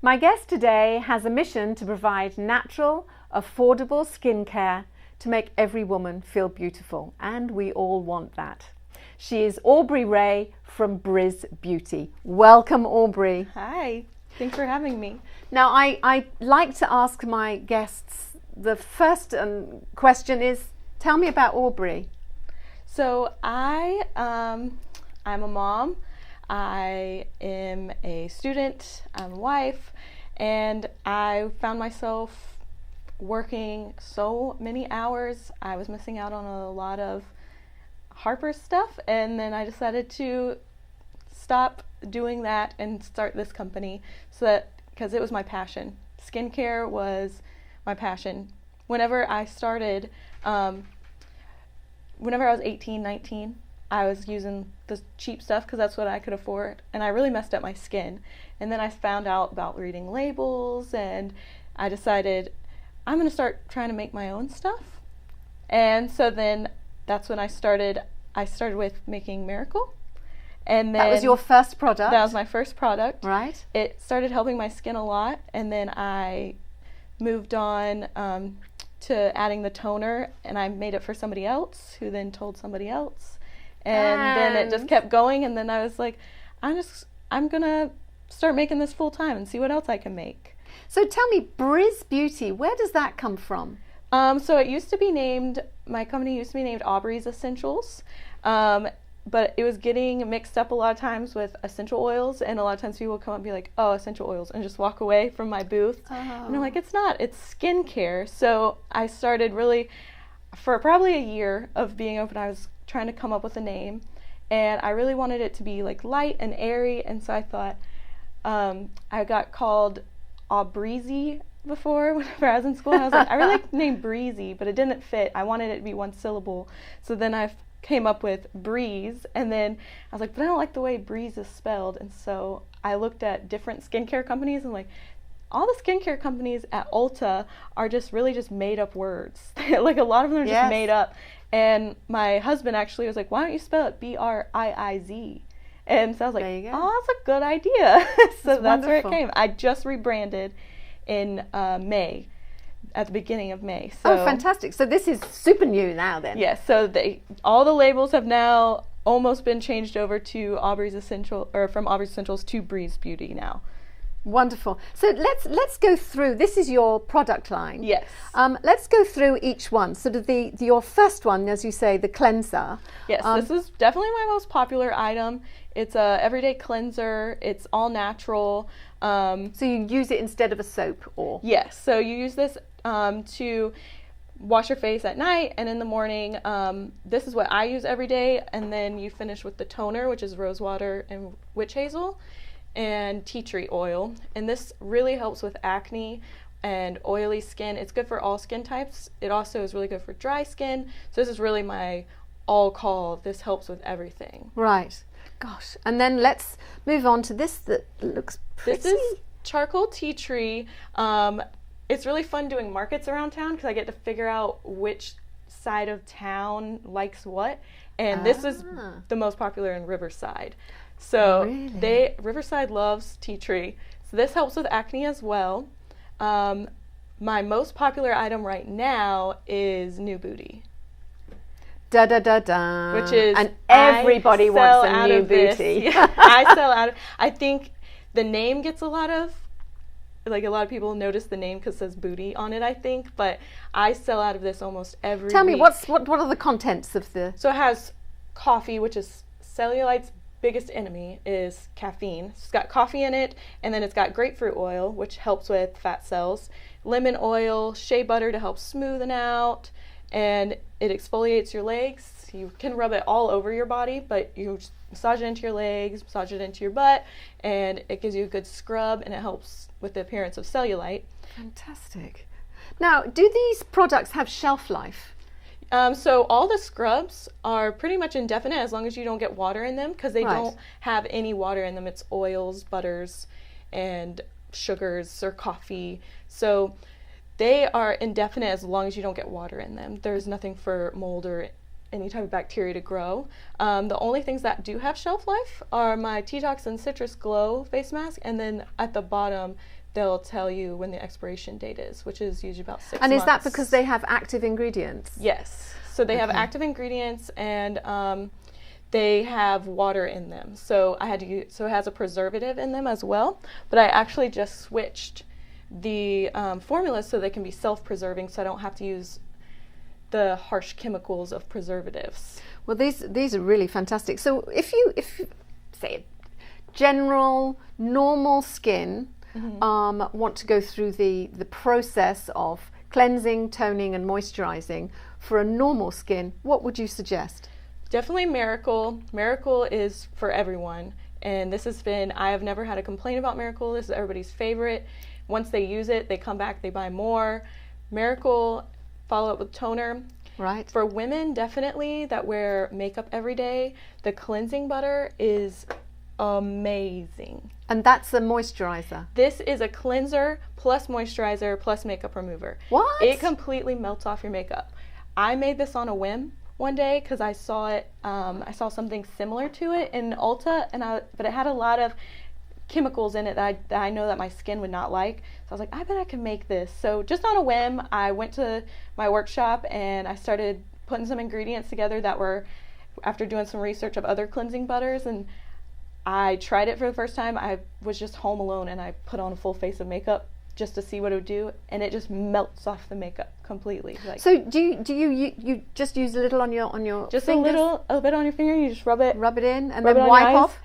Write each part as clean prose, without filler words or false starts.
My guest today has a mission to provide natural, affordable skincare to make every woman feel beautiful, and we all want that. She is Aubrey Ray from Briiz Beauty. Welcome, Aubrey. Hi, thanks for having me. Now, I like to ask my guests, the first question is, tell me about Aubrey. So I'm a mom. I am a student, I'm a wife, and I found myself working so many hours. I was missing out on a lot of Harper's stuff, and then I decided to stop doing that and start this company because it was my passion. Skincare was my passion. Whenever I started, whenever I was 18, 19, I was using the cheap stuff because that's what I could afford, and I really messed up my skin. And then I found out about reading labels, and I decided I'm going to start trying to make my own stuff. And so then that's when I started with making Miracle. And then that was your first product? That was my first product. Right. It started helping my skin a lot, and then I moved on to adding the toner, and I made it for somebody else who then told somebody else. And then it just kept going, and then I was like, I'm gonna start making this full time and see what else I can make. So tell me, Briiz Beauty, where does that come from? So it used to be named, my company used to be named Aubrey's Essentials, but it was getting mixed up a lot of times with essential oils, and a lot of times people would come up and be like, oh, essential oils, and just walk away from my booth. Oh. And I'm like, it's not, it's skincare. So I started really, for probably a year of being open, I was trying to come up with a name, and I really wanted it to be like light and airy, and so I thought I got called Aubrey before whenever I was in school, and I was like, I really like the name Breezy, but it didn't fit. I wanted it to be one syllable, so then I came up with Briiz, and then I was like, but I don't like the way Briiz is spelled, and so I looked at different skincare companies, and like, all the skincare companies at Ulta are just really just made up words. Like, a lot of them are just made up. And my husband actually was like, why don't you spell it Briiz? And so I was like, oh, that's a good idea. So that's where it came. I just rebranded in May, at the beginning of May. So, oh, fantastic. So this is super new now then. Yes, so all the labels have now almost been changed over to Aubrey's Essential, or from Aubrey's Essentials to Briiz Beauty now. Wonderful. So let's go through. This is your product line. Yes. Let's go through each one. Sort of your first one, as you say, the cleanser. Yes, this is definitely my most popular item. It's a everyday cleanser. It's all natural. So you use it instead of a soap, or? Yes. So you use this to wash your face at night and in the morning. This is what I use every day, and then you finish with the toner, which is rose water and witch hazel and tea tree oil, and this really helps with acne and oily skin. It's good for all skin types. It also is really good for dry skin. So this is really my all call. This helps with everything. Right. Gosh. And then let's move on to this that looks pretty. This is charcoal tea tree. It's really fun doing markets around town because I get to figure out which side of town likes what, and this is the most popular in Riverside. So Riverside loves tea tree. So this helps with acne as well. My most popular item right now is New Booty. Da da da da. Which is, and everybody wants a New Booty. Yeah, I sell out of. I think the name gets a lot of people notice the name because it says booty on it, I think, but I sell out of this almost every week. Tell me, what are the contents of the... So it has coffee, which is cellulite's biggest enemy, is caffeine. It's got coffee in it, and then it's got grapefruit oil, which helps with fat cells, lemon oil, shea butter to help smoothen out, and it exfoliates your legs. You can rub it all over your body, but you just massage it into your legs, massage it into your butt, and it gives you a good scrub, and it helps with the appearance of cellulite. Fantastic. Now, do these products have shelf life? So all the scrubs are pretty much indefinite as long as you don't get water in them, because they don't have any water in them. It's oils, butters, and sugars or coffee. So they are indefinite as long as you don't get water in them. There's nothing for mold or any type of bacteria to grow. The only things that do have shelf life are my Detox and Citrus Glow face mask, and then at the bottom they'll tell you when the expiration date is, which is usually about 6 months. And is that because they have active ingredients? Yes. So they have active ingredients, and they have water in them. So it has a preservative in them as well. But I actually just switched the formulas so they can be self-preserving, so I don't have to use the harsh chemicals of preservatives. Well, these are really fantastic. So if you say general normal skin want to go through the process of cleansing, toning and moisturizing for a normal skin, what would you suggest? Definitely Miracle. Miracle is for everyone, and I have never had a complaint about Miracle. This is everybody's favorite. Once they use it, they come back, they buy more. Miracle, follow up with toner. Right. For women, definitely, that wear makeup every day, the cleansing butter is amazing. And that's a moisturizer? This is a cleanser plus moisturizer plus makeup remover. What? It completely melts off your makeup. I made this on a whim one day because I saw it. I saw something similar to it in Ulta, but it had a lot of chemicals in it that I know that my skin would not like. So I was like, I bet I can make this. So just on a whim, I went to my workshop and I started putting some ingredients together that were, after doing some research of other cleansing butters, and I tried it for the first time. I was just home alone and I put on a full face of makeup just to see what it would do, and it just melts off the makeup completely. Like, so do you just use a little on your just fingers? a bit on your finger? You just rub it in and rub then it on wipe your eyes. off?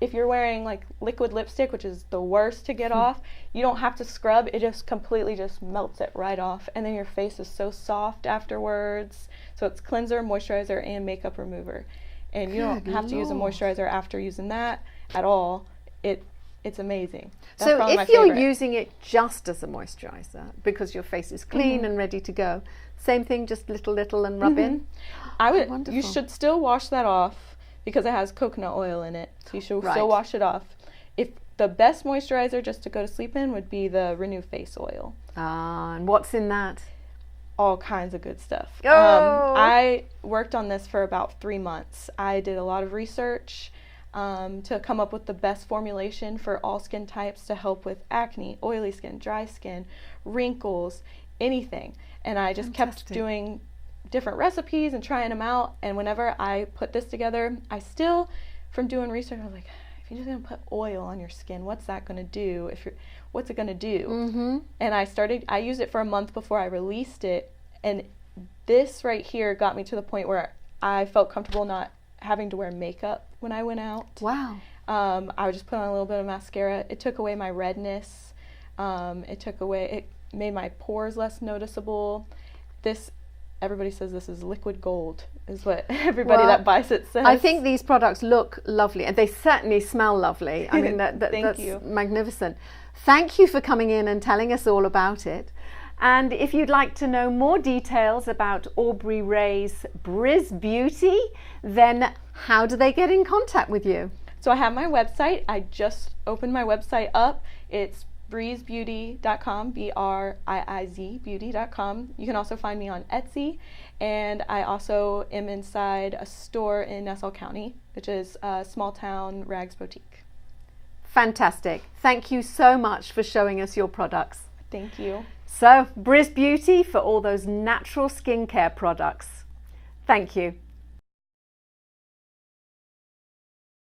If you're wearing like liquid lipstick, which is the worst to get off, you don't have to scrub. It just completely just melts it right off, and then your face is so soft afterwards. So it's cleanser, moisturizer, and makeup remover, and you don't have to use a moisturizer after using that at all. It's amazing. That's so probably if my you're favorite. using it just as a moisturizer because your face is clean and ready to go, same thing, just little and rub in? Wonderful. You should still wash that off because it has coconut oil in it. So you should still wash it off. If the best moisturizer just to go to sleep in would be the Renew Face Oil. And what's in that? All kinds of good stuff. Oh. I worked on this for about 3 months. I did a lot of research to come up with the best formulation for all skin types to help with acne, oily skin, dry skin, wrinkles, anything. And I just kept doing different recipes and trying them out. And whenever I put this together, from doing research, I was like, if you're just gonna put oil on your skin, what's that gonna do? What's it gonna do? Mm-hmm. And I used it for a month before I released it, and this right here got me to the point where I felt comfortable not having to wear makeup when I went out. Wow. I would just put on a little bit of mascara. It took away my redness. It made my pores less noticeable. Everybody says this is liquid gold, is what everybody that buys it says. I think these products look lovely, and they certainly smell lovely. I mean, that's magnificent. Thank you for coming in and telling us all about it. And if you'd like to know more details about Aubrey Ray's Briiz Beauty, then how do they get in contact with you? So I have my website. I just opened my website up. It's briizbeauty.com, BRIIZ beauty.com. You can also find me on Etsy, and I also am inside a store in Nassau County, which is a small town rags boutique. Fantastic. Thank you so much for showing us your products. Thank you. So, Briiz Beauty for all those natural skincare products. Thank you.